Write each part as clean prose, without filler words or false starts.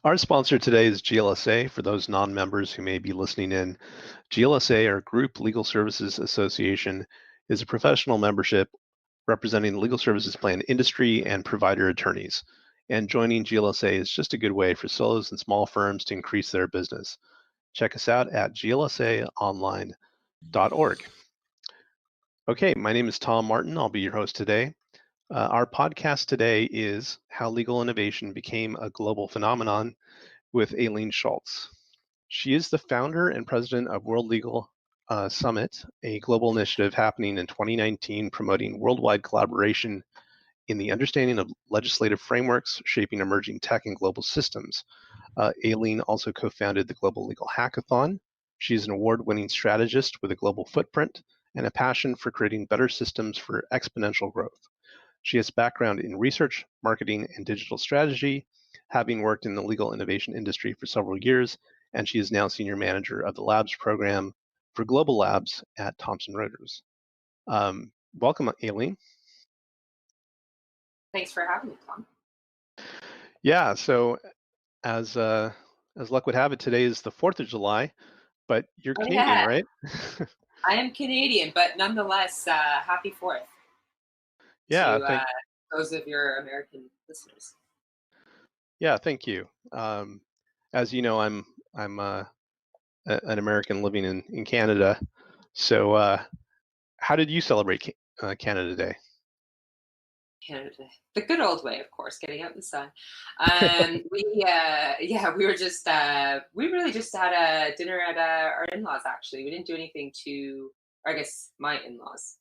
Our sponsor today is GLSA. For those non-members who may be listening in, GLSA, or Group Legal Services Association, is a professional membership representing the legal services plan industry and provider attorneys. And joining GLSA is just a good way for solos and small firms to increase their business. Check us out at glsaonline.org. Okay, my name is Tom Martin. I'll be your host today. Our podcast today is How Legal Innovation Became a Global Phenomenon with Aileen Schultz. She is the founder and president of World Legal Summit, a global initiative happening in 2019 promoting worldwide collaboration in the understanding of legislative frameworks shaping emerging tech and global systems. Aileen also co-founded the Global Legal Hackathon. She's an award-winning strategist with a global footprint and a passion for creating better systems for exponential growth. She has background in research, marketing, and digital strategy, having worked in the legal innovation industry for several years, and she is now senior manager of the labs program for global labs at Thomson Reuters. Welcome, Aileen. Thanks for having me, Tom. Yeah, so as luck would have it, today is the 4th of July, but you're Canadian, right? I am Canadian, but nonetheless, happy 4th Yeah, to those of your American listeners. Yeah, thank you. As you know, I'm an American living in Canada. So how did you celebrate Canada Day? Canada Day, the good old way, of course, getting out in the sun. We were just we really just had a dinner at our in-laws. Actually, we didn't do anything to, or I guess my in-laws.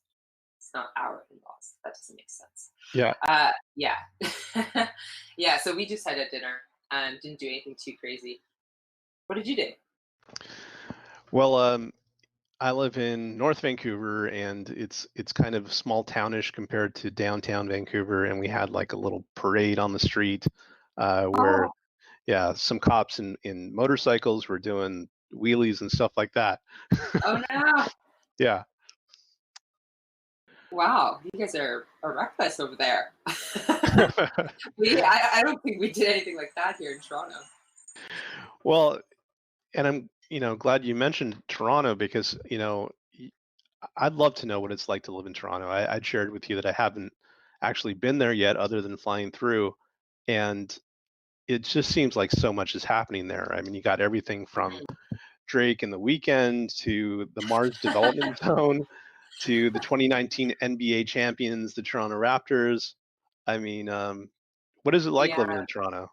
It's not our in-laws. That doesn't make sense. Yeah. Yeah. So we just had a dinner and didn't do anything too crazy. What did you do? Well, I live in North Vancouver, and it's kind of small townish compared to downtown Vancouver, and we had like a little parade on the street where, some cops in motorcycles were doing wheelies and stuff like that. Oh no! Yeah. Wow, you guys are reckless over there. I don't think we did anything like that here in Toronto. Well, and I'm glad you mentioned Toronto because I'd love to know what it's like to live in Toronto. I'd shared with you that I haven't actually been there yet, other than flying through, and it just seems like so much is happening there. I mean, you got everything from Drake and the Weeknd to the Mars Development Zone to the 2019 NBA champions, the Toronto Raptors. I mean, what is it like living in Toronto?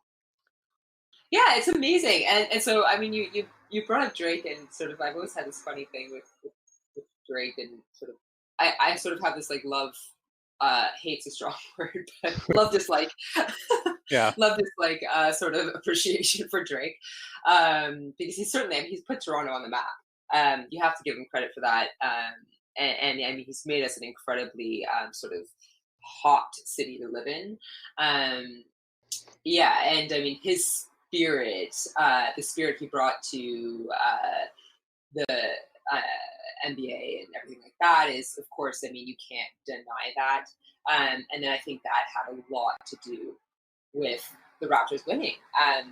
Yeah, it's amazing. And so, I mean, you brought up Drake, and sort of, I've always had this funny thing with Drake, and sort of, I sort of have this like love, hate's a strong word, but love dislike. Yeah. Love dislike sort of appreciation for Drake. Because he's certainly, I mean, he's put Toronto on the map. You have to give him credit for that. And I mean, he's made us an incredibly sort of hot city to live in. Yeah, and I mean, his spirit, the spirit he brought to the NBA and everything like that is, of course, I mean, you can't deny that. And then I think that had a lot to do with the Raptors winning,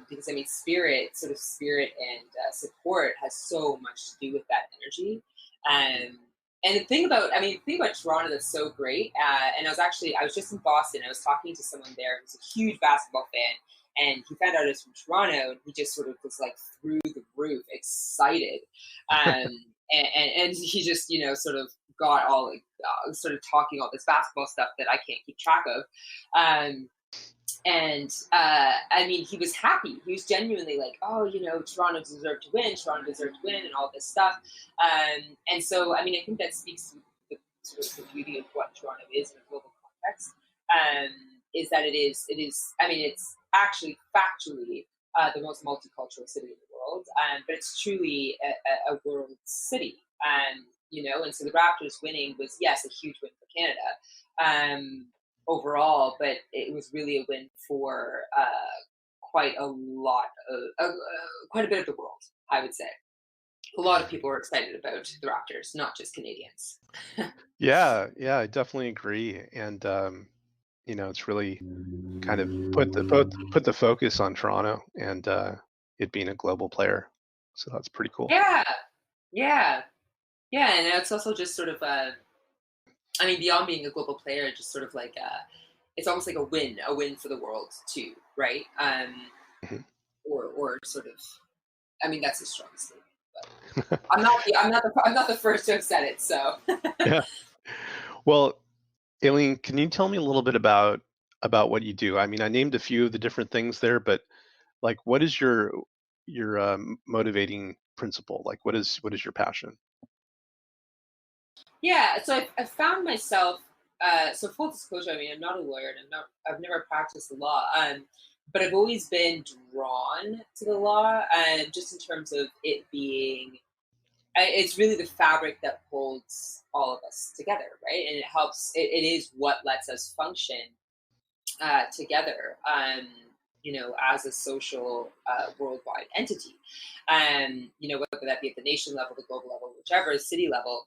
because I mean, spirit and support has so much to do with that energy. And the thing about Toronto that's so great, and I was just in Boston. I was talking to someone there who's a huge basketball fan, and he found out I was from Toronto, and he just sort of was like through the roof excited, and he just sort of got all like sort of talking all this basketball stuff that I can't keep track of. I mean, he was happy. He was genuinely like, oh, Toronto deserved to win, and all this stuff. And so, I mean, I think that speaks to the sort of the beauty of what Toronto is in a global context. Is that it is. I mean, it's actually factually the most multicultural city in the world, but it's truly a world city. And so the Raptors winning was, yes, a huge win for Canada. Overall, but it was really a win for quite a bit of the world, I would say. A lot of people were excited about the Raptors, not just Canadians. Yeah, I definitely agree. And It's really kind of put the focus on Toronto and it being a global player. So that's pretty cool. Yeah, yeah, yeah, and it's also just sort of I mean, beyond being a global player, just sort of like it's almost like a win for the world too, right? Mhm. Or sort of, I mean, that's a strong statement, but I'm not the first to have said it, so. Yeah. Well, Aileen, can you tell me a little bit about what you do? I mean, I named a few of the different things there, but like, what is your motivating principle? Like, what is your passion? Yeah, so I've found myself. So full disclosure, I mean, I'm not a lawyer, and I've never practiced the law. But I've always been drawn to the law, just in terms of it being. It's really the fabric that holds all of us together, right? And it helps. It is what lets us function together, as a social worldwide entity. Whether that be at the nation level, the global level, whichever, city level,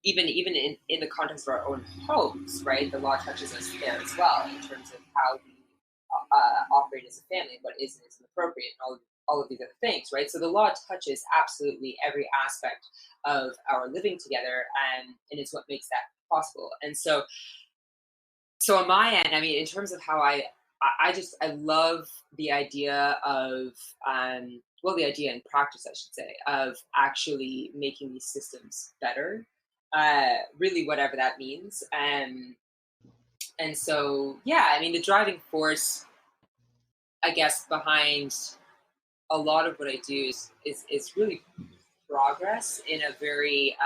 even in the context of our own homes, right? The law touches us there as well in terms of how we operate as a family, what is and isn't appropriate, and all of these other things, right? So the law touches absolutely every aspect of our living together, and it's what makes that possible. And so on my end, I mean, in terms of how I love the idea of the idea and practice, I should say, of actually making these systems better. Really, whatever that means. And so yeah, I mean, the driving force, I guess, behind a lot of what I do is really progress in a very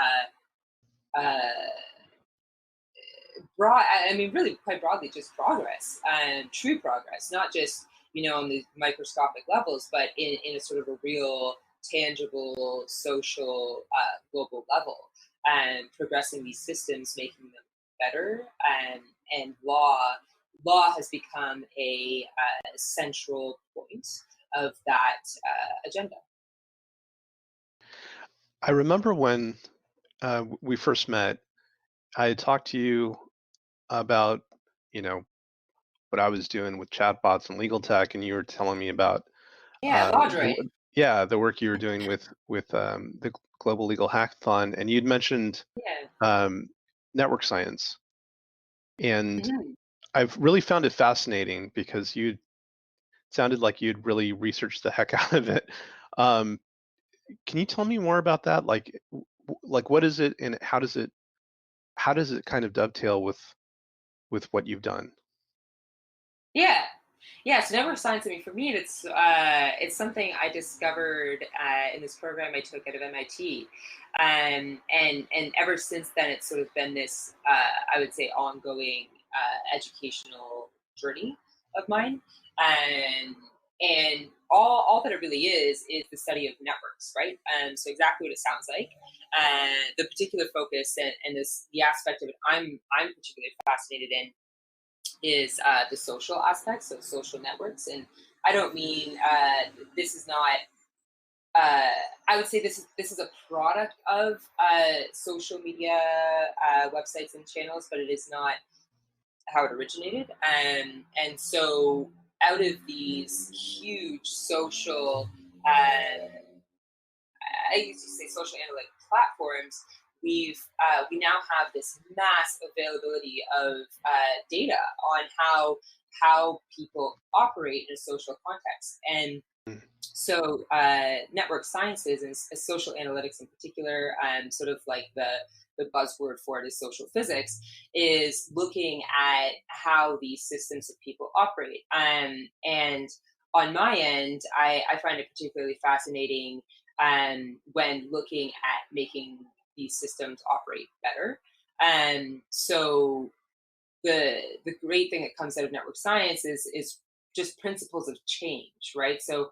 broad. I mean, really, quite broadly, just progress and true progress, not just on the microscopic levels, but in a sort of a real, tangible, social, global level, and progressing these systems, making them better, and law has become a central point of that agenda. I remember when we first met, I had talked to you about, you know, what I was doing with chatbots and legal tech, and you were telling me about Yeah, Laudre. the work you were doing with the Global Legal Hackathon, and you'd mentioned Yeah. um, network science, and Mhm. I've really found it fascinating because you sounded like you'd really researched the heck out of it. Um, can you tell me more about that? Like what is it, and how does it kind of dovetail with what you've done? Yeah. Yeah, so network science, I mean, for me, it's something I discovered in this program I took out of MIT, and ever since then, it's sort of been this, I would say, ongoing educational journey of mine, and and all that it really is the study of networks, right? So exactly what it sounds like. The particular focus and this the aspect of it I'm particularly fascinated in is the social aspects of social networks. And I don't mean this is not. I would say this is a product of social media websites and channels, but it is not how it originated. And so out of these huge social I used to say social analytic platforms, we now have this mass availability of data on how people operate in a social context, and Mm. so network sciences and social analytics in particular, and sort of like the buzzword for it is social physics, is looking at how these systems of people operate. And on my end, I find it particularly fascinating when looking at making these systems operate better. And so the great thing that comes out of network science is just principles of change, right? So,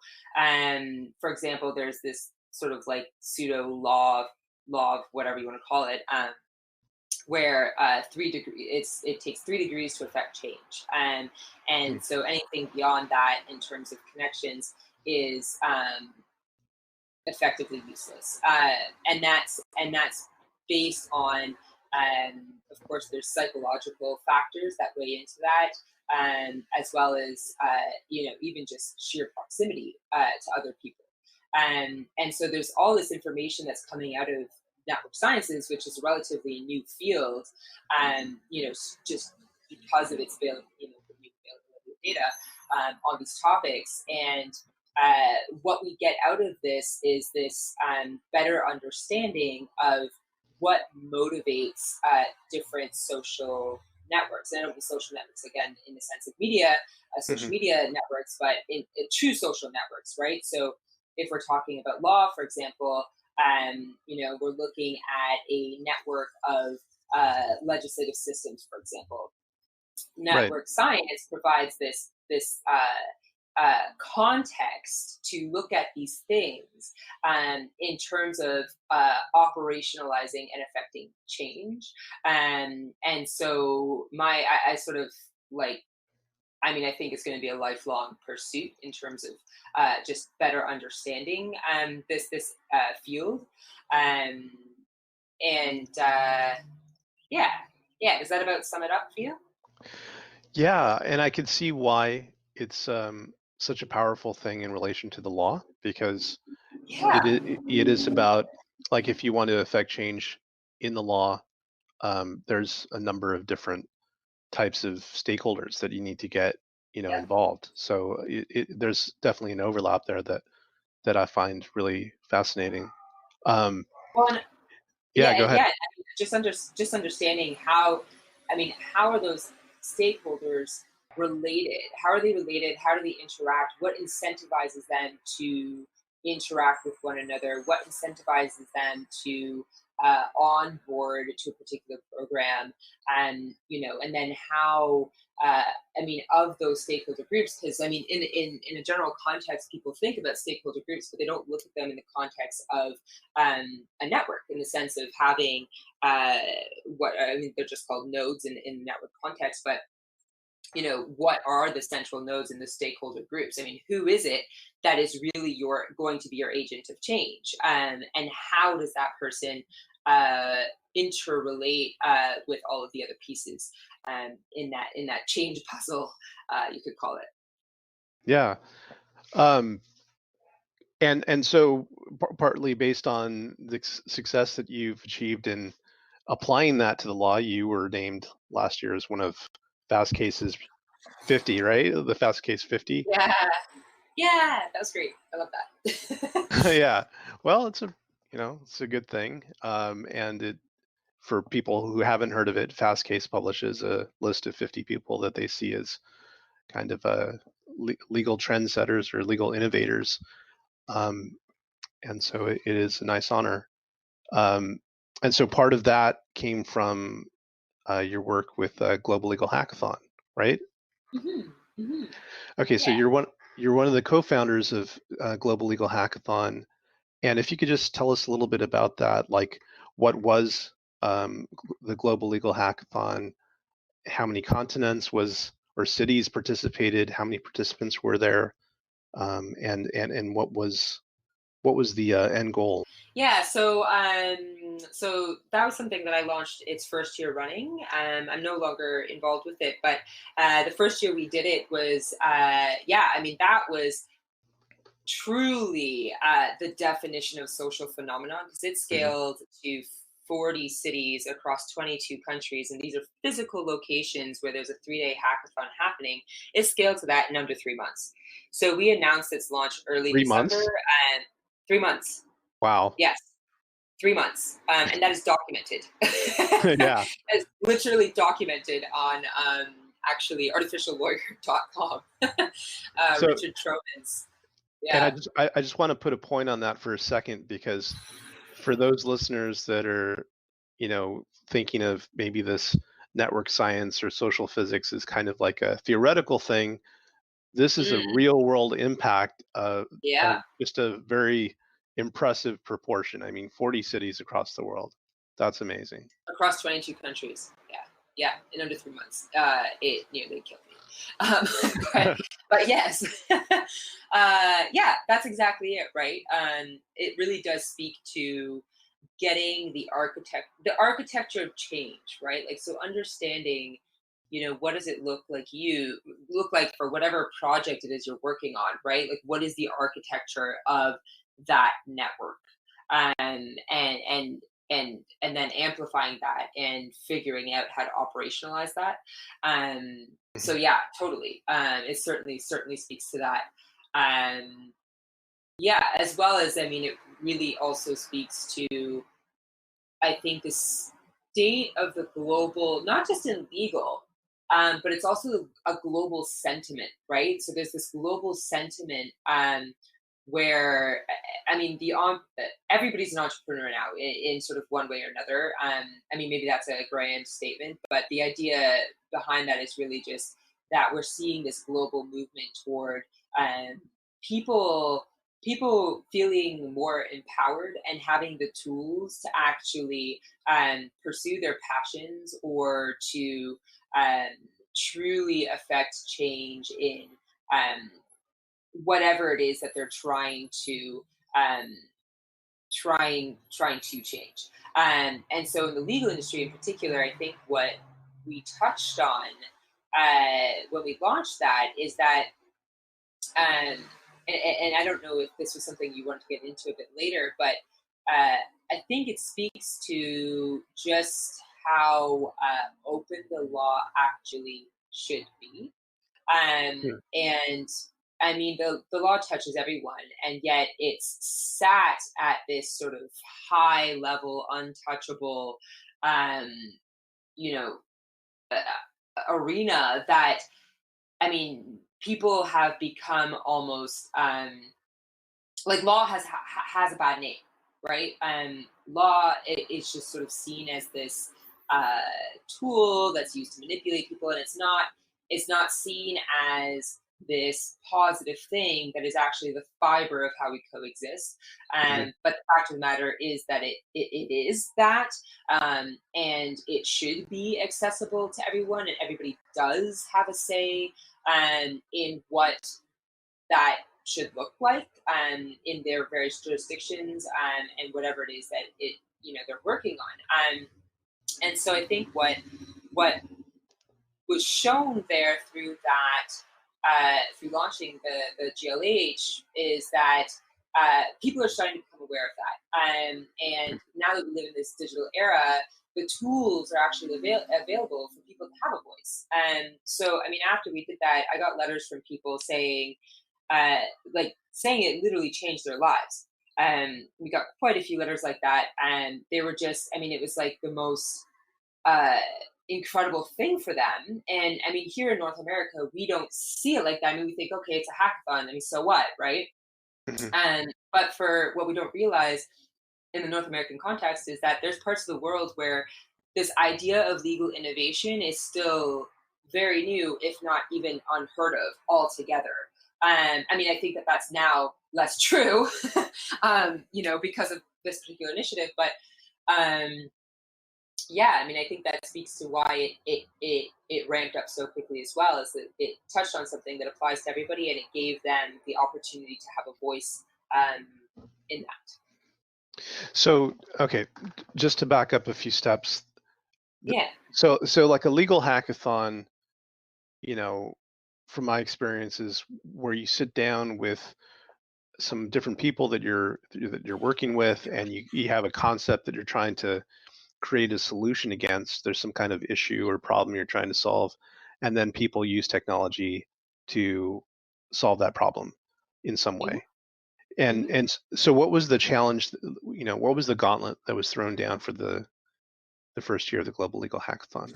for example, there's this sort of like pseudo law of whatever you want to call it, where 3 degrees it takes 3 degrees to affect change, Mm. and so anything beyond that in terms of connections is effectively useless, and that's based on Of course, there's psychological factors that weigh into that, as well as even just sheer proximity to other people. And so there's all this information that's coming out of network sciences, which is a relatively new field, just because of its the new availability of data on these topics. And what we get out of this is this better understanding of what motivates different social networks. And I don't mean social networks again in the sense of media, social Hmm. media networks, but in true social networks, right? So if we're talking about law, for example, we're looking at a network of legislative systems, for example. Right. Network science provides this context to look at these things in terms of operationalizing and affecting change. And so I sort of like, I mean, I think it's going to be a lifelong pursuit in terms of just better understanding this field. Um, and yeah, yeah. Does that about sum it up for you? Yeah, and I can see why it's such a powerful thing in relation to the law, because Yeah, it is about, like, if you want to affect change in the law, there's a number of different types of stakeholders that you need to get yeah. involved. So there's definitely an overlap there that I find really fascinating. Um, Well, and yeah, go yeah. ahead. I mean, just understanding how, I mean, how are those stakeholders related? How are they related? How do they interact? What incentivizes them to interact with one another? What incentivizes them to onboard to a particular program? And and then how. Uh, I mean, of those stakeholder groups, because I mean, in a general context, people think about stakeholder groups, but they don't look at them in the context of a network in the sense of having uh, what I mean, they're just called nodes in network context, but what are the central nodes in the stakeholder groups? I mean, who is it that is really going to be your agent of change, and how does that person interrelate with all of the other pieces in that change puzzle, you could call it. Yeah. Um, and so partly based on the success that you've achieved in applying that to the law, you were named last year as one of Fast Case's 50, right? The Fast Case 50. Yeah, yeah, that was great. I love that. Yeah. Well, it's a good thing. And for people who haven't heard of it, Fast Case publishes a list of 50 people that they see as kind of legal trendsetters or legal innovators. Um, and so it is a nice honor. Um, and so part of that came from your work with Global Legal Hackathon, right? Hmm. Hmm. Okay, so Yeah. you're one of the co-founders of Global Legal Hackathon, and if you could just tell us a little bit about that, like what was the Global Legal Hackathon, how many continents was or cities participated, how many participants were there, and what was the end goal? Yeah, so that was something that I launched its first year running. I'm no longer involved with it, but the first year we did it was, yeah, I mean, that was truly the definition of social phenomenon because it Hmm. scaled to 40 cities across 22 countries, and these are physical locations where there's a 3-day hackathon happening. It scaled to that in under 3 months. So we announced its launch early Three December, months? and 3 months. Wow. Yes, 3 months, and that is documented. Yeah. That is literally documented on actually artificiallawyer.com. So, Richard Troman's. and Yeah. I just want to put a point on that for a second, because for those listeners that are, thinking of maybe this network science or social physics is kind of like a theoretical thing, this is a Mm, real world impact of yeah. just a very impressive proportion. I mean, 40 cities across the world. That's amazing. Across 22 countries. Yeah. Yeah. In under 3 months. It nearly killed me. Um, but, but yes. Yeah, that's exactly it, right? It really does speak to getting the architecture of change, right? Like, so understanding, what does it look like for whatever project it is you're working on, right? Like, what is the architecture of that network? And then amplifying that and figuring out how to operationalize that. So Mhm. yeah, totally. It certainly speaks to that. Um, yeah, as well as, I mean, it really also speaks to, I think, the state of the global, not just in legal, but it's also a global sentiment, right? So there's this global sentiment, where, I mean, everybody's an entrepreneur now in sort of one way or another. I mean, maybe that's a grand statement, but the idea behind that is really just that we're seeing this global movement toward, um, people people feeling more empowered and having the tools to actually, pursue their passions, or to, um, truly affect change in, um, whatever it is that they're um, trying to change. And so in the legal industry in particular, I think what we touched on, when we launched that, is that, um, and I don't know if this was something you wanted to get into a bit later, but, I think it speaks to just how, open the law actually should be. Sure. And I mean, the law touches everyone, and yet it's sat at this sort of high level, untouchable, um, you know, arena that, I mean, people have become almost, like, law has a bad name, right? Law is just sort of seen as this, uh, tool that's used to manipulate people, and it's not seen as this positive thing that is actually the fiber of how we coexist. Mhm. But the fact of the matter is that it is that, and it should be accessible to everyone, and everybody does have a say, in what that should look like, in their various jurisdictions, and whatever it is that they're working on. And so I think what was shown there through that, through launching the GLH, is that, people are starting to become aware of that. And now that we live in this digital era, the tools are actually available for people to have a voice. And so, I mean, after we did that, I got letters from people saying, uh, saying it literally changed their lives. We got quite a few letters like that, and they were just, I mean, it was like the most, uh, incredible thing for them. And I mean, here in North America, we don't see it like that. I mean, we think, okay, it's a hackathon. I mean, so what, right? Mhm. And but for what we don't realize in the North American context is that there's parts of the world where this idea of legal innovation is still very new, if not even unheard of altogether. I mean, I think that that's now less true, because of this particular initiative. But, um, yeah, I mean, I think that speaks to why it ramped up so quickly as well, is that it touched on something that applies to everybody, and it gave them the opportunity to have a voice, um, in that. So, okay, just to back up a few steps. th- Yeah. so like a legal hackathon, you know, from my experiences, where you sit down with some different people that you're working with, and you have a concept that you're trying to create a solution against. There's some kind of issue or problem you're trying to solve, and then people use technology to solve that problem in some Hmm. way. Hmm. So what was the challenge, what was the gauntlet that was thrown down for the first year of the Global Legal Hackathon?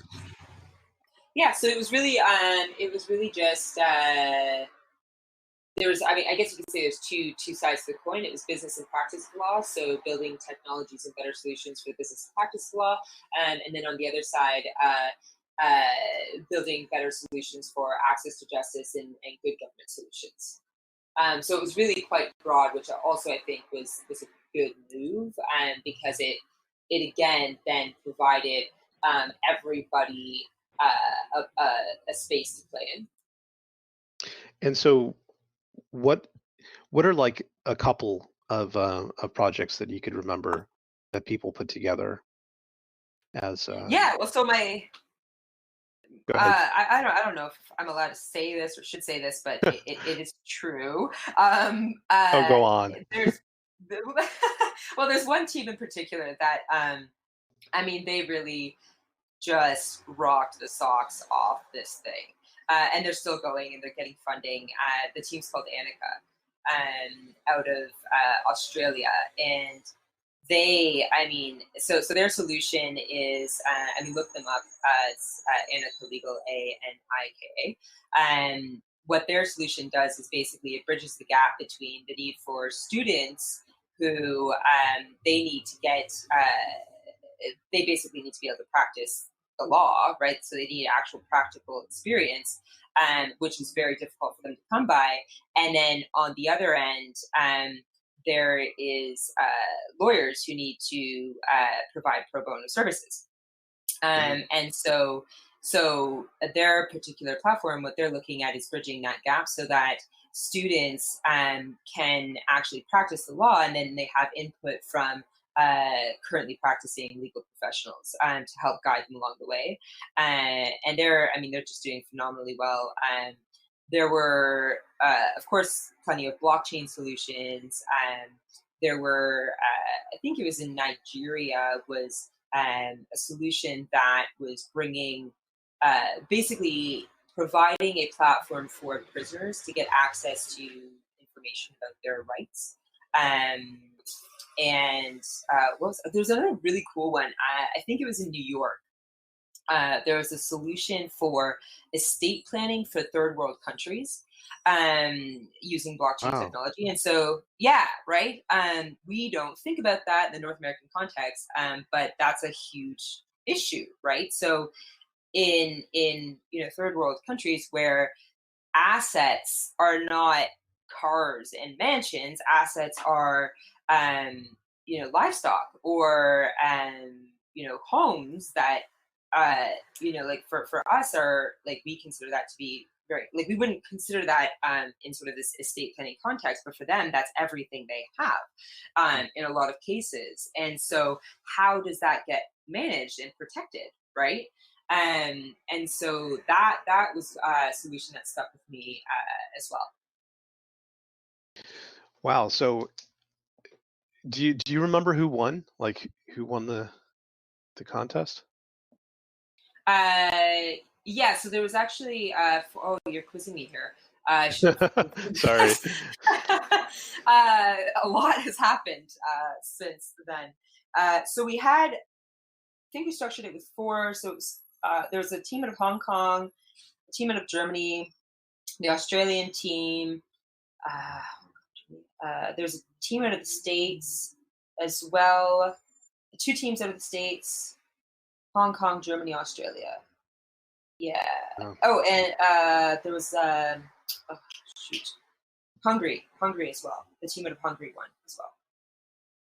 Yeah, so it was really just, there was, I mean, I guess you could say there's two sides to the coin. It was business and practice law, so building technologies and better solutions for business and practice law, and then on the other side, building better solutions for access to justice and good government solutions. So it was really quite broad, which also I think was a good move, because it again then provided, everybody, a space to play in. And so what what are like a couple of projects that you could remember that people put together as Yeah. Well, so my go ahead. I don't know if I'm allowed to say this or should say this, but it is true. Oh, go on. There's well, there's one team in particular that I mean, they really just rocked the socks off this thing. And they're still going and they're getting funding. The team's called Annika, out of Australia. And I mean, so their solution is, I mean, look them up. It's Annika Legal, ANIKA. And what their solution does is basically it bridges the gap between the need for students who they need to get, they basically need to be able to practice the law, right? So they need actual practical experience, which is very difficult for them to come by. And then on the other end, there is lawyers who need to provide pro bono services. Mhm. And so their particular platform, what they're looking at is bridging that gap so that students can actually practice the law, and then they have input from currently practicing legal professionals to help guide them along the way. And I mean, they're just doing phenomenally well. There were, of course, plenty of blockchain solutions. There were, I think it was in Nigeria, was a solution that was bringing, basically providing a platform for prisoners to get access to information about their rights. Um, and there's another really cool one. I think it was in New York. There was a solution for estate planning for third world countries using blockchain Wow. technology. And so, yeah, right. We don't think about that in the North American context, but that's a huge issue, right? So, in third world countries where assets are not cars and mansions, assets are livestock or homes that like for us are like we consider that to be very like we wouldn't consider that in sort of this estate planning context, but for them that's everything they have in a lot of cases. And so how does that get managed and protected, right? And so that was a solution that stuck with me as well. Wow. So do you remember who won? Like who won the contest? Uh, yeah, so there was actually, oh, you're quizzing me here. I should have included Sorry. this. A lot has happened since then. So we had, I think we structured it with four. So it was, there was a team out of Hong Kong, a team out of Germany, the Australian team. There's a team out of the States as well. Two teams out of the States, Hong Kong, Germany, Australia. Yeah. Oh, Oh, and there was oh, shoot, Hungary as well. The team out of Hungary won as well.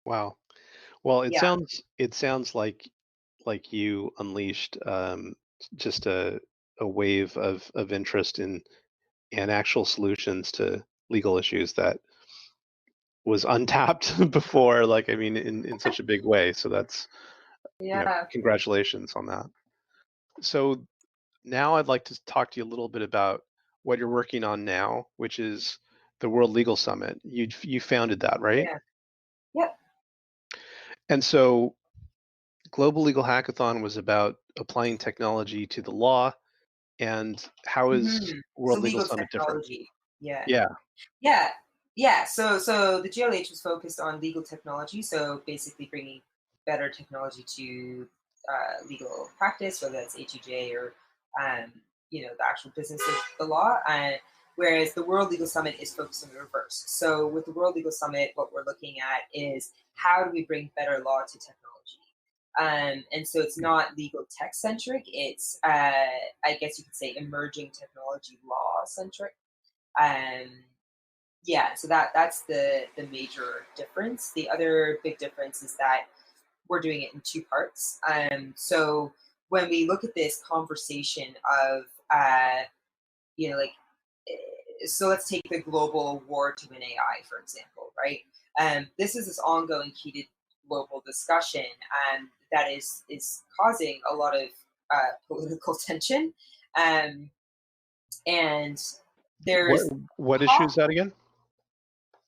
wow. Well, it Yeah. sounds like you unleashed just a wave of interest in and actual solutions to legal issues that was untapped before, like I mean, in such a big way. So that's Yeah. congratulations on that. So now I'd like to talk to you a little bit about what you're working on now, which is the World Legal Summit. You founded that, right? Yeah. Yep. And so Global Legal Hackathon was about applying technology to the law. And how is So World Legal legal Summit different? technology. Yeah. Yeah. Yeah. Yeah. So the GLH was focused on legal technology. So basically bringing better technology to legal practice, whether that's HEJ or the actual business of the law. Whereas the World Legal Summit is focused on the reverse. So with the World Legal Summit, what we're looking at is how do we bring better law to technology? And so it's not legal tech centric. It's, I guess you could say, emerging technology law centric. Um, yeah, so that's the major difference. The other big difference is that we're doing it in two parts. So when we look at this conversation of, like, so let's take the global war to win AI, for example, right? This is this ongoing heated global discussion that is causing a lot of political tension, um, and What there's what issue talk is that again?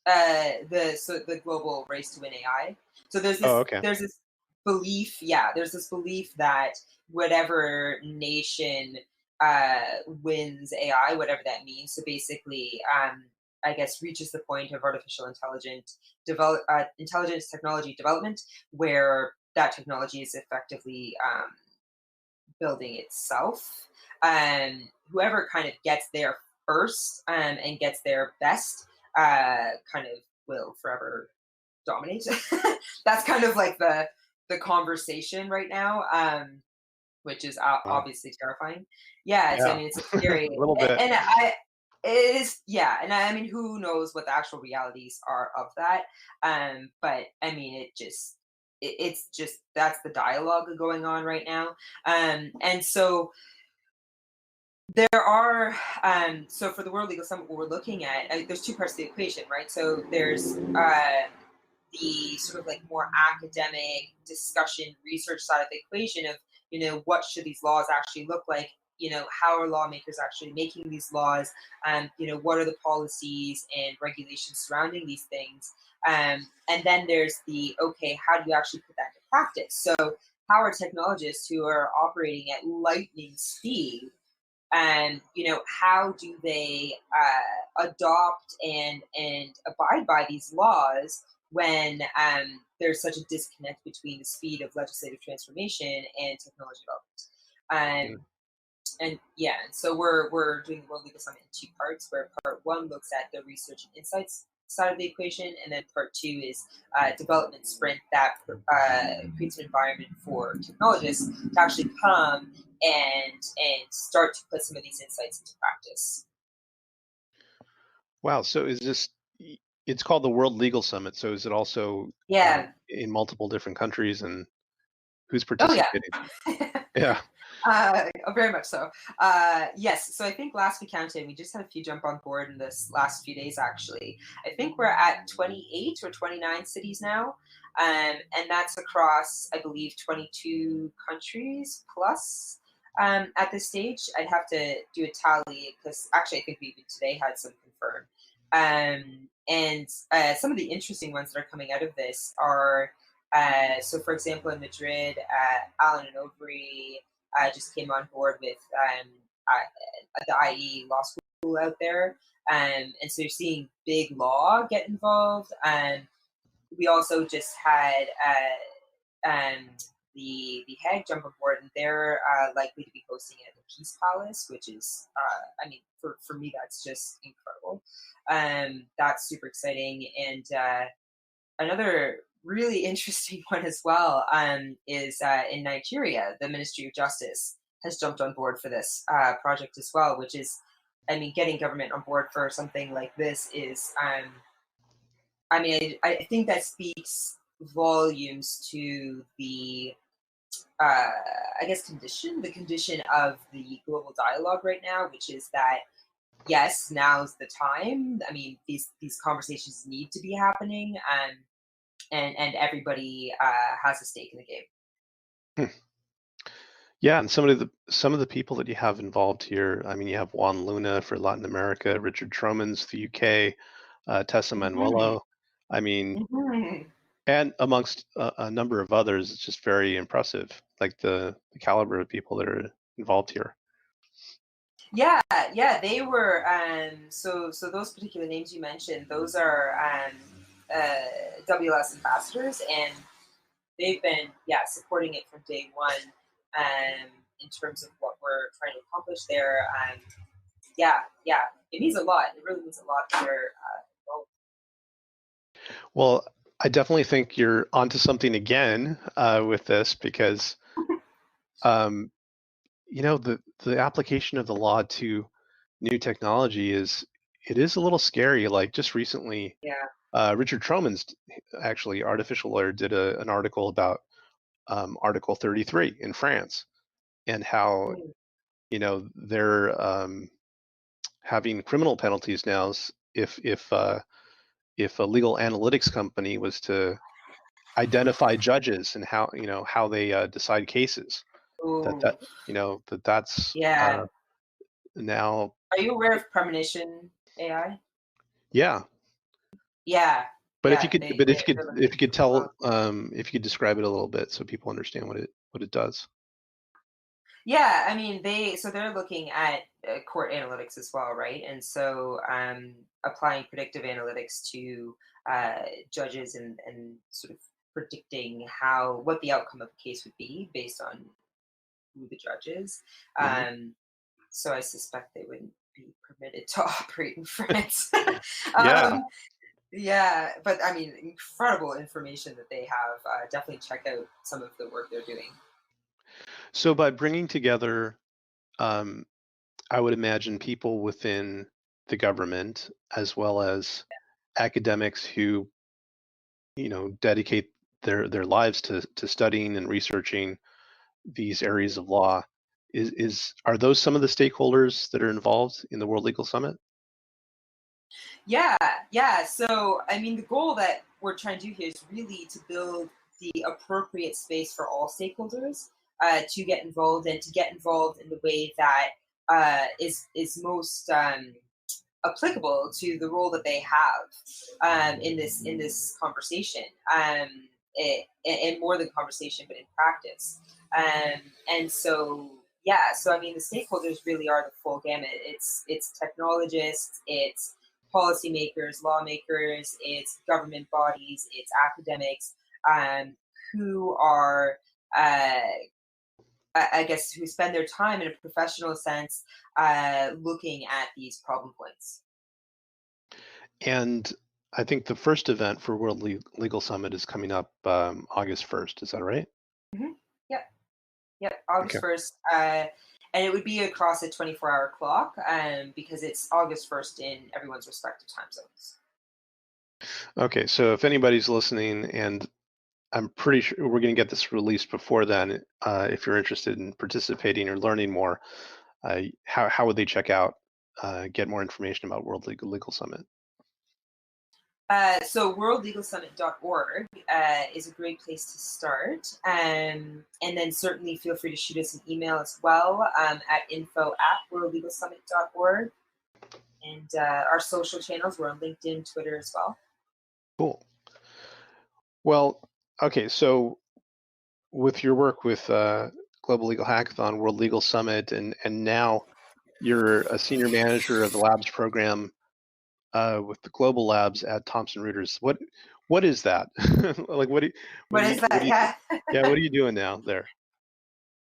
the global race to win AI. So Oh, okay. there's this belief that whatever nation wins AI, whatever that means, so basically, I guess reaches the point of artificial intelligence technology development, where that technology is effectively building itself. Whoever kind of gets there first and gets there best kind of will forever dominate. That's kind of like the conversation right now, which is Wow. obviously terrifying. Yeah, I Yeah. mean it's a A scary, little bit. and I it is, yeah, and I mean who knows what the actual realities are of that, but I mean it's just that's the dialogue going on right now, and so there are, so for the World Legal Summit, what we're looking at, there's two parts of the equation, right? So there's the sort of like more academic discussion, research side of the equation of, what should these laws actually look like? How are lawmakers actually making these laws? What are the policies and regulations surrounding these things? And then there's the, okay, how do you actually put that into practice? So how are technologists who are operating at lightning speed, and how do they adopt and abide by these laws when there's such a disconnect between the speed of legislative transformation and technology development, and yeah, and so we're doing the World Legal Summit in two parts, where part one looks at the research and insights side of the equation, and then part two is development sprint that creates an environment for technologists to actually come and start to put some of these insights into practice. Wow. So is this? It's called the World Legal Summit. So is it also Yeah. in multiple different countries, and who's Oh yeah. participating? Yeah. Very much so. Yes. So I think last we counted, we just had a few jump on board in this last few days. Actually, I think we're at 28 or 29 cities now, and that's across, I believe, 22 countries plus. At this stage, I'd have to do a tally because actually, I think we even today had some confirmed. And some of the interesting ones that are coming out of this are, so, for example, in Madrid, Alan and Overy just came on board with the IE Law School out there. And so you're seeing big law get involved. We also just had the Hague jump on board, and they're likely to be hosting it at the Peace Palace, which is, I mean, for me, that's just incredible. That's super exciting. And another really interesting one as well is in Nigeria, the Ministry of Justice has jumped on board for this project as well, which is, I mean, getting government on board for something like this is, I mean, I think that speaks volumes to the, uh, I guess, the condition of the global dialogue right now, which is that yes, now's the time. I mean, these conversations need to be happening, and everybody has a stake in the game. Hmm. Yeah, and some of the people that you have involved here. I mean, you have Juan Luna for Latin America, Richard Tromans, the UK, Tessa Mhm, Manuelo. I mean, mhm. and amongst a number of others, it's just very impressive, like the caliber of people that are involved here. Yeah, yeah, they were. So those particular names you mentioned, those are WLS ambassadors, and they've been, yeah, supporting it from day one. In terms of what we're trying to accomplish there, yeah, yeah, it means a lot. It really means a lot for their role. Well, I definitely think you're onto something again with this because um, the application of the law to new technology is a little scary. Like just recently, Yeah. Richard Tromans, actually artificial lawyer, did an article about Article 33 in France and how Mm. they're having criminal penalties now if a legal analytics company was to identify judges and how they decide cases. That Oh, that's yeah. now. Are you aware of premonition AI? Yeah. Yeah, But if you yeah. could, but if you They're could, if looking you could as well. tell, if you could describe it a little bit so people understand what it does. Yeah, I mean, they're looking at court analytics as well, right? And so applying predictive analytics to judges and sort of predicting what the outcome of a case would be based on who the judge is. Hmm. Um, so I suspect they wouldn't be permitted to operate in France. Yeah. um, yeah, but I mean, incredible information that they have. Definitely check out some of the work they're doing. So by bringing together, um, I would imagine people within the government as well as academics who dedicate their lives to studying and researching these areas of law. Is Are those some of the stakeholders that are involved in the World Legal Summit? Yeah, yeah. So, I mean, the goal that we're trying to do here is really to build the appropriate space for all stakeholders to get involved and to get involved in the way that is most applicable to the role that they have in this conversation. And more than conversation, but in practice. And so, yeah. So, I mean, the stakeholders really are the full gamut. It's technologists, it's policymakers, lawmakers, it's government bodies, it's academics um, who are. I guess who spend their time in a professional sense looking at these problem points. And I think the first event for World Legal Summit is coming up August 1st. Is that right? Hmm. Yep, yep. Okay. August 1st, and it would be across a 24-hour clock, because it's August 1st in everyone's respective time zones. Okay. So if anybody's listening, and I'm pretty sure we're going to get this released before then, if you're interested in participating or learning more, how would they check out, get more information about World Legal Summit? So worldlegalsummit.org is a great place to start. And then certainly feel free to shoot us an email as well at info@worldlegalsummit.org. And our social channels, we're on LinkedIn, Twitter as well. Cool. Well, okay. So with your work with Global Legal Hackathon, World Legal Summit, and now you're a senior manager of the labs program with the global labs at Thomson Reuters. What is that? Like what What do is you what that? do you yeah, Yeah. what are you doing now there?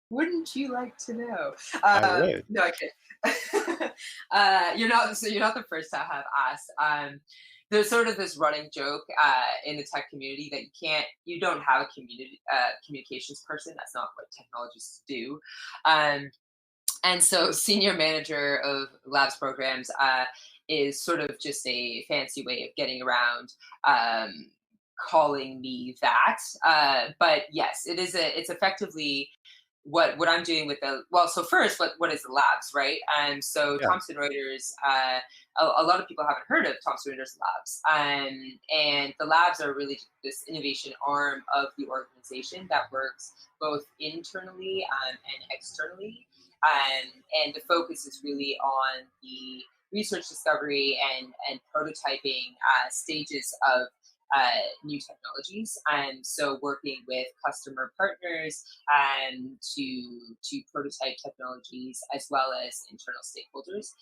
Wouldn't you like to know? I would. No, I kid. You're not the first to have asked. There's sort of this running joke in the tech community that you don't have a communications person. That's not what technologists do. Um, and so, senior manager of labs programs is sort of just a fancy way of getting around calling me that. But yes, it's effectively what I'm doing with the so first, what is the labs, right? And so Yeah. Thomson Reuters, a lot of people haven't heard of Thomson Reuters labs, and the labs are really this innovation arm of the organization that works both internally and externally, and the focus is really on the research discovery and prototyping stages of new technologies, and so working with customer partners to prototype technologies as well as internal stakeholders.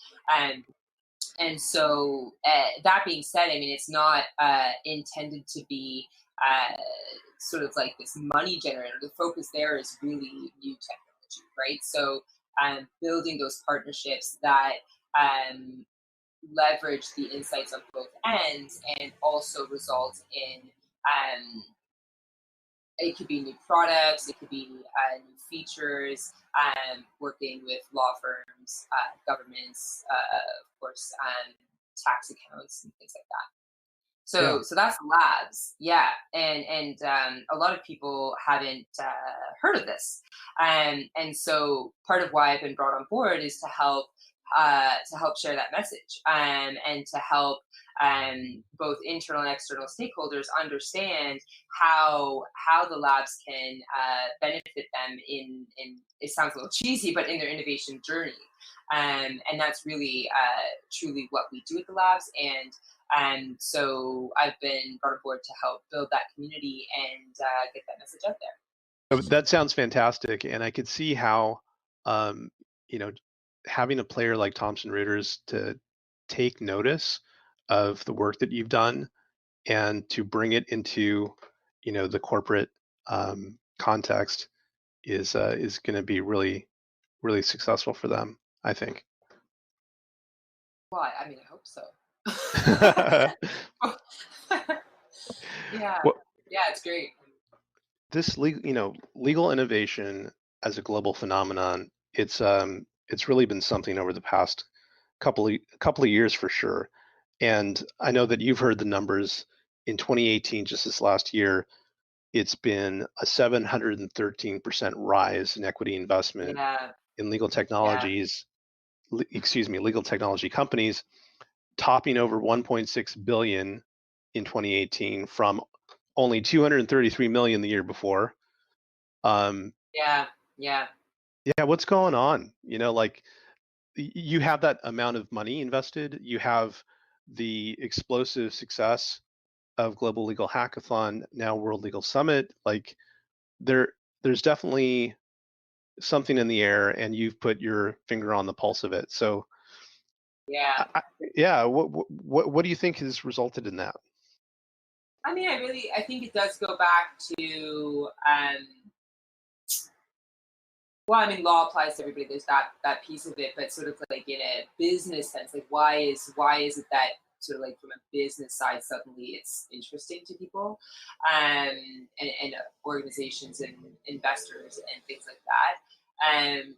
And so, that being said, I mean, it's not intended to be sort of like this money generator. The focus there is really new technology, right? So, building those partnerships that um, leverage the insights on both ends and also result in it could be new products, it could be new features, working with law firms, governments, of course, tax accounts and things like that. Yeah. So that's labs, yeah, and a lot of people haven't heard of this, and so part of why I've been brought on board is to help share that message, and to help both internal and external stakeholders understand how the labs can benefit them in it sounds a little cheesy, but in their innovation journey. And that's really truly what we do at the labs. And so I've been brought aboard to help build that community and get that message out there. That sounds fantastic, and I could see how, um, you know, having a player like Thomson Reuters to take notice of the work that you've done and to bring it into, the corporate context is going to be really, really successful for them, I think. Well, I mean, I hope so. Yeah, Well, yeah, it's great. this legal innovation as a global phenomenon, it's really been something over the past couple of years for sure. And I know that you've heard the numbers in 2018, just this last year, it's been a 713% rise in equity investment Yeah, in legal yeah, technologies, legal technology companies, topping over 1.6 billion in 2018 from only 233 million the year before. Um, yeah, yeah, yeah, what's going on? Like you have that amount of money invested, you have the explosive success of Global Legal Hackathon, now World Legal Summit. Like there, there's definitely something in the air, and you've put your finger on the pulse of it. So, yeah. yeah, what do you think has resulted in that? I mean, I think it does go back to well, I mean, law applies to everybody. There's that piece of it, but sort of like in a business sense, like why is it that sort of like from a business side suddenly it's interesting to people, and organizations and investors and things like that. And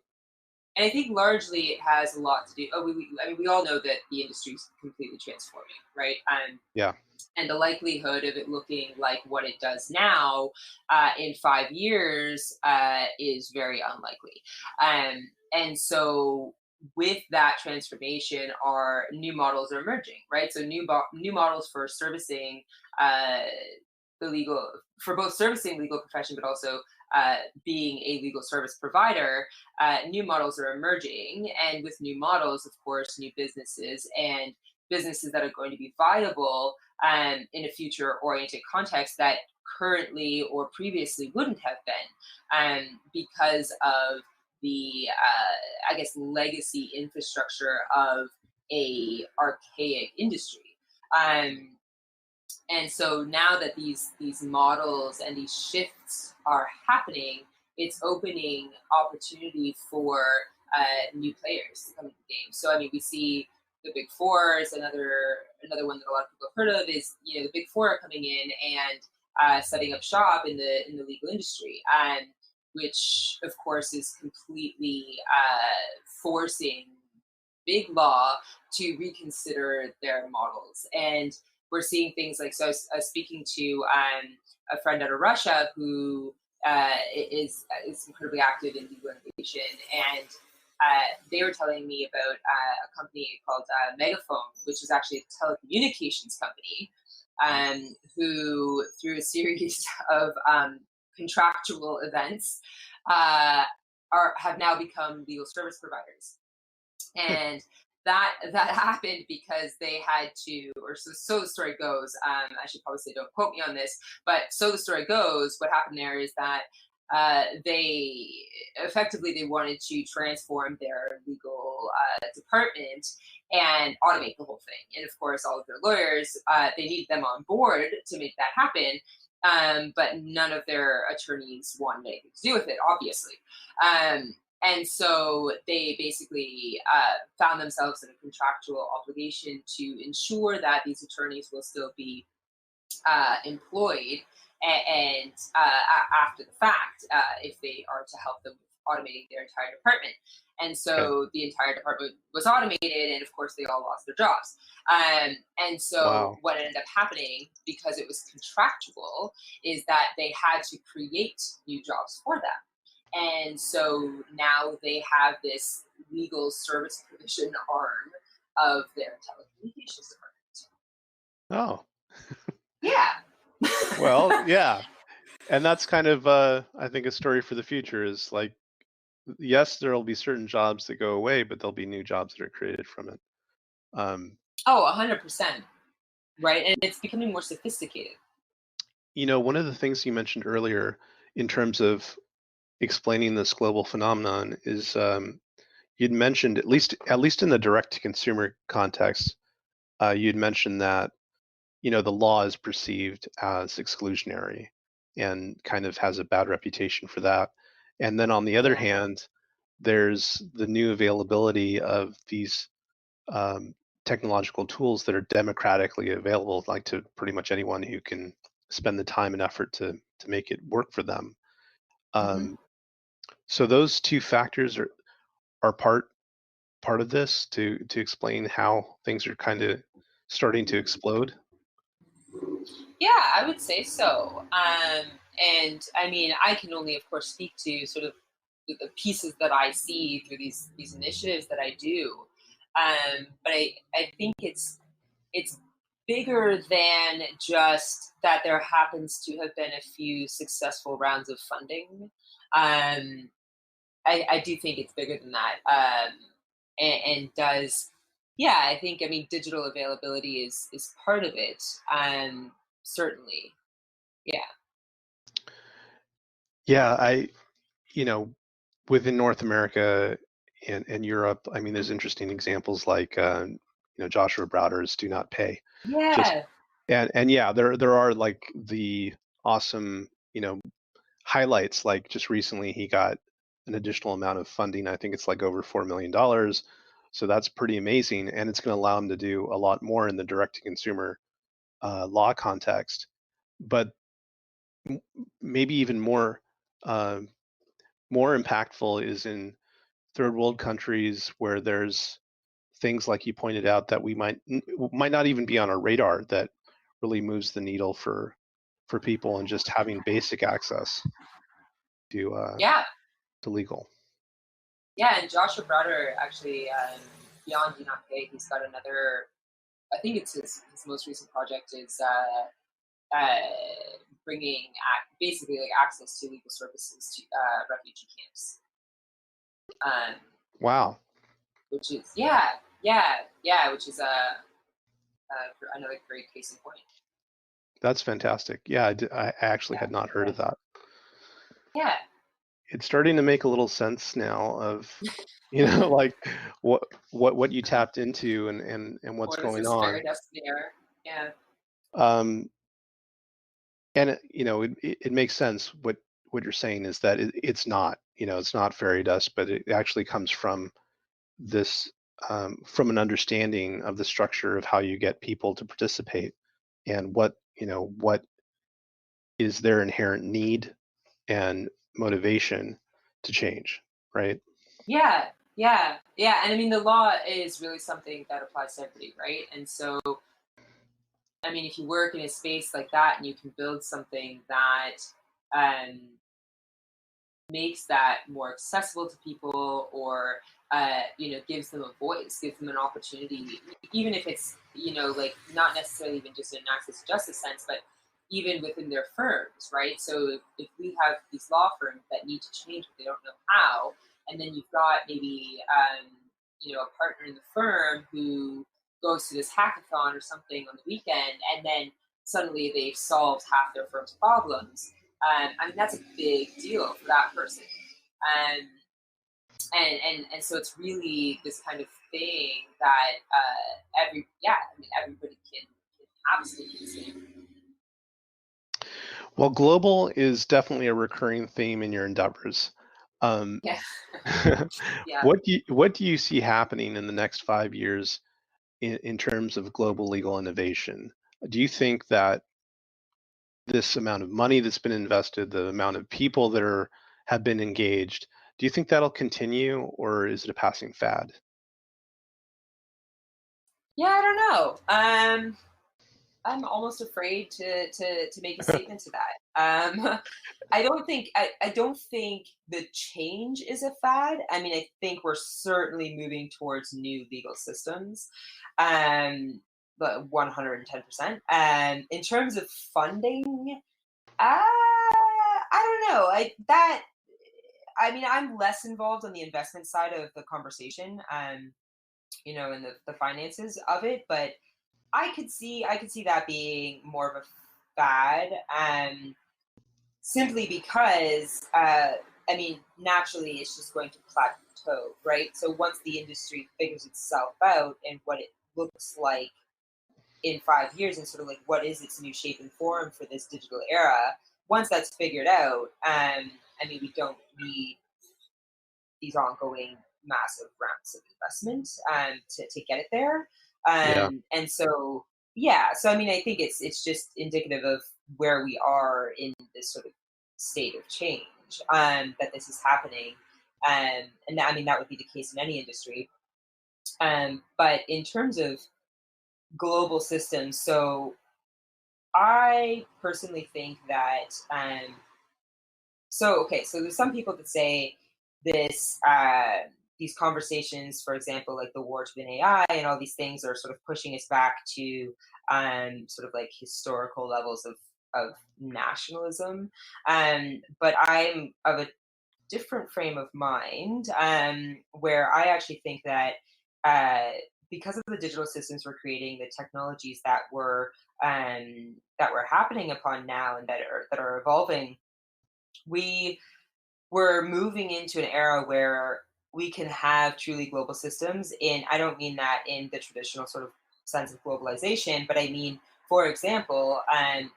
I think largely it has a lot to do. I mean, we all know that the industry is completely transforming, right? Yeah, And the likelihood of it looking like what it does now in 5 years is very unlikely. And so with that transformation are new models are emerging, right? So new models for servicing uh, the legal for both servicing legal profession, but also being a legal service provider. New models are emerging, and with new models, of course, new businesses and businesses that are going to be viable in a future oriented context that currently or previously wouldn't have been because of the I guess legacy infrastructure of a archaic industry. And so now that these models and these shifts are happening, it's opening opportunity for new players to come into the game. So I mean, we see the big four is another one that a lot of people have heard of is the big four are coming in and setting up shop in the legal industry, which of course is completely forcing big law to reconsider their models. And we're seeing things like, so I was speaking to a friend out of Russia who is incredibly active in legal innovation, and they were telling me about a company called Megaphone, which is actually a telecommunications company, who through a series of contractual events uh, have now become legal service providers. And that happened because they had to, or so the story goes. I should probably say, don't quote me on this, but so the story goes. What happened there is that they effectively they wanted to transform their legal department and automate the whole thing. And of course, all of their lawyers they needed them on board to make that happen. But none of their attorneys wanted anything to do with it, obviously. And so they basically found themselves in a contractual obligation to ensure that these attorneys will still be employed and after the fact if they are to help them with automating their entire department. And okay. so the entire department was automated, and of course, they all lost their jobs. And so Wow. what ended up happening, because it was contractual, is that they had to create new jobs for them. And so now they have this legal service provision arm of their telecommunications department. Oh, Yeah. well, yeah. And that's kind of, I think, a story for the future is like, yes, there'll be certain jobs that go away, but there'll be new jobs that are created from it. Um, Oh, 100%. Right. And it's becoming more sophisticated. one of the things you mentioned earlier in terms of explaining this global phenomenon is you'd mentioned at least in the direct to consumer context, you'd mentioned that the law is perceived as exclusionary and kind of has a bad reputation for that. And then on the other Yeah. hand, there's the new availability of these um, technological tools that are democratically available, like to pretty much anyone who can spend the time and effort to make it work for them. Hmm. Um, so those two factors are part of this to explain how things are kind of starting to explode. Yeah, I would say so. And I mean, I can only, of course, speak to sort of the pieces that I see through these initiatives that I do. But I think it's bigger than just that there happens to have been a few successful rounds of funding. Um, I do think it's bigger than that. And does, yeah, I think, I mean, digital availability is part of it. Certainly. Yeah. Yeah, you know, within North America and Europe, I mean, there's interesting examples like, Joshua Browder's "Do Not Pay." Just Yeah. and yeah, there are like the awesome, highlights. Like just recently, he got an additional amount of funding. I think it's like over $4 million. So that's pretty amazing, and it's going to allow him to do a lot more in the direct to consumer law context. But maybe even uh, more impactful is in third world countries where there's things like you pointed out that we might not even be on our radar that really moves the needle for people and just having basic access to Yeah. legal. Yeah. And Joshua Browder actually, beyond Do Not Pay, he's got another, I think it's his most recent project is bringing basically like access to legal services to refugee camps. Um, Wow, which is, yeah, which is another great case in point. that's fantastic. Yeah, I actually Yeah, had not heard of that. yeah. It's starting to make a little sense now of like what you tapped into and what's What is going this fairy on. dust in the air? Yeah, Um, and it makes sense. What you're saying is that it's not fairy dust, but it actually comes from this from an understanding of the structure of how you get people to participate and what is their inherent need and motivation to change, right? yeah. And I mean, the law is really something that applies to everybody, right? And so, I mean, if you work in a space like that and you can build something that um, makes that more accessible to people, or gives them a voice, gives them an opportunity, even if it's like not necessarily even just in an access to justice sense, but even within their firms, right? So if we have these law firms that need to change but they don't know how, and then you've got maybe a partner in the firm who goes to this hackathon or something on the weekend, and then suddenly they've solved half their firm's problems. I mean, that's a big deal for that person. Um, and so it's really this kind of thing that I mean, everybody can absolutely see. Well, global is definitely a recurring theme in your endeavors. Um, Yeah, yeah. what do you see happening in the next 5 years in terms of global legal innovation? Do you think that this amount of money that's been invested, the amount of people that have been engaged, do you think that'll continue or is it a passing fad? Yeah, I don't know. I'm almost afraid to make a statement to that. I don't think the change is a fad. I mean, I think we're certainly moving towards new legal systems. Um, the 110%. And in terms of funding, uh, I don't know. I mean, I'm less involved on the investment side of the conversation, in the finances of it, but I could see that being more of a fad, simply because I mean, naturally, it's just going to plateau, right? So once the industry figures itself out and what it looks like in 5 years, and sort of like what is its new shape and form for this digital era, once that's figured out, I mean, we don't need these ongoing massive ramps of investment to get it there. Yeah. And so, yeah, so I mean, I think it's just indicative of where we are in this sort of state of change, that this is happening. And I mean, that would be the case in any industry. But in terms of global systems, so I personally think that okay, so there's some people that say this these conversations, for example, like the war to an AI and all these things are sort of pushing us back to sort of like historical levels of nationalism. But I'm of a different frame of mind, where I actually think that uh, because of the digital systems we're creating, the technologies that we're happening upon now and that are evolving, we we're moving into an era where we can have truly global systems. And I don't mean that in the traditional sort of sense of globalization, but I mean, for example,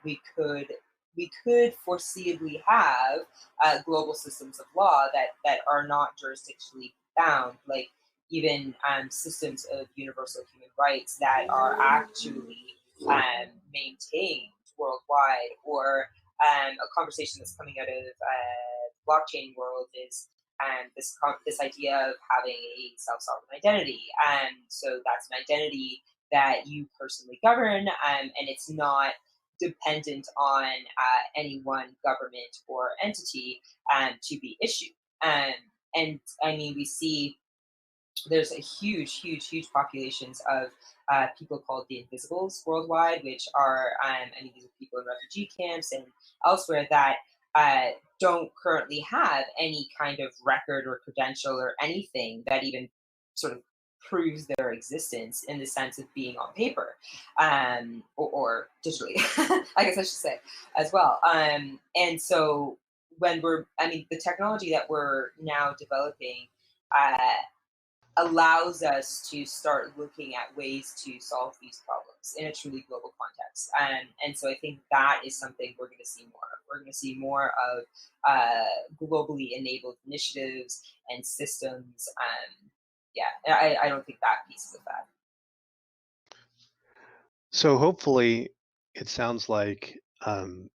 we could foreseeably have global systems of law that are not jurisdictionally bound, like even systems of universal human rights that are actually maintained worldwide, or a conversation that's coming out of blockchain world is this idea of having a self-sovereign identity, and so that's an identity that you personally govern, and it's not dependent on any one government or entity to be issued. Um, and I mean, we see there's a huge populations of people called the Invisibles worldwide, which are, I mean, these are people in refugee camps and elsewhere that uh, don't currently have any kind of record or credential or anything that even sort of proves their existence in the sense of being on paper, or digitally, I guess I should say, as well. And so I mean, the technology that we're now developing uh, allows us to start looking at ways to solve these problems in a truly global context. And so I think that is something we're going to see more of. We're going to see more of globally enabled initiatives and systems. Yeah, I don't think that piece is a fad. So hopefully, it sounds like the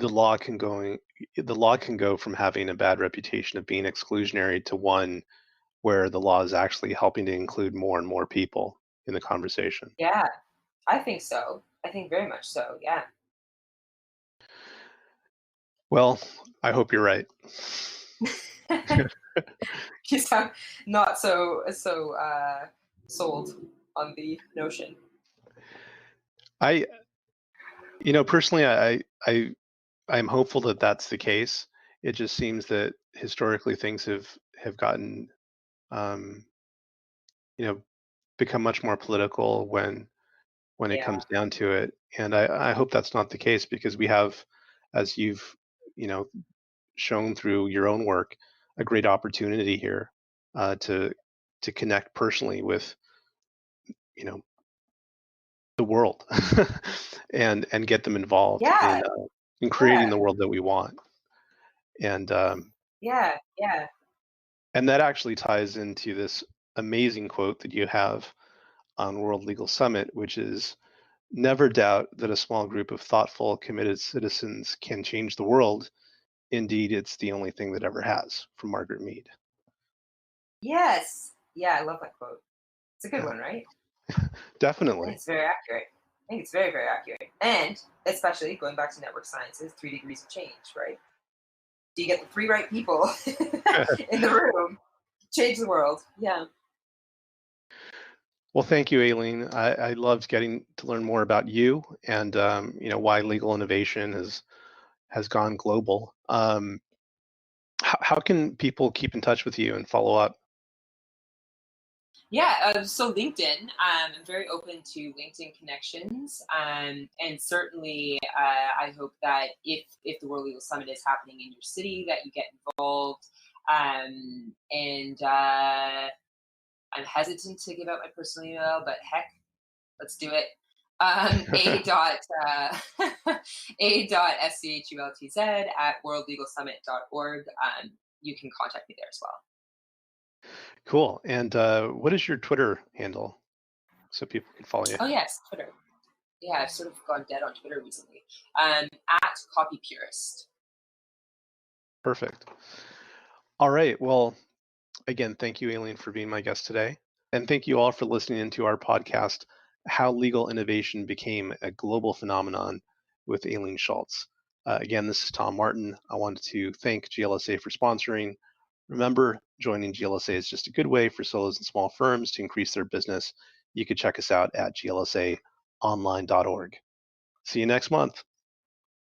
law can go the law can go from having a bad reputation of being exclusionary to one where the law is actually helping to include more and more people in the conversation. Yeah, I think so. I think very much so. Yeah. Well, I hope you're right. You sound not so sold on the notion. I, personally, I'm hopeful that that's the case. It just seems that historically things have gotten, um, you know, become much more political when it Yeah. comes down to it. And I hope that's not the case because we have, as you've, you know, shown through your own work, a great opportunity here to connect personally with, you know, the world and get them involved Yeah. in creating Yeah. the world that we want. And Yeah. Yeah. and that actually ties into this amazing quote that you have on World Legal Summit, which is never doubt that a small group of thoughtful, committed citizens can change the world. Indeed, it's the only thing that ever has, from Margaret Mead. Yes. Yeah, I love that quote. It's a good Yeah, one, right? I think definitely. it's very accurate. I think it's very, very accurate. And especially going back to network sciences, 3 degrees of change, right? Do you get the three right people in the room? Change the world. Yeah. Well, thank you, Aileen. I loved getting to learn more about you and why legal innovation has gone global. How can people keep in touch with you and follow up? Yeah, so LinkedIn, I'm very open to LinkedIn connections, and certainly I hope that if the World Legal Summit is happening in your city, that you get involved. And I'm hetitant to give out my personal email, but heck, let's do it. A dot a dot schultz at worldlegalsummit.org. You can contact me there as well. Cool. And what is your Twitter handle so people can follow you? Oh yes, Twitter. Yeah, I've sort of gone dead on Twitter recently. At Copy Purist. Perfect. All right. Well, again, thank you, Aileen, for being my guest today. And thank you all for listening into our podcast, How Legal Innovation Became a Global Phenomenon with Aileen Schultz. Again, this is Tom Martin. I wanted to thank GLSA for sponsoring. Remember, joining GLSA is just a good way for solos and small firms to increase their business. You could check us out at glsaonline.org. See you next month.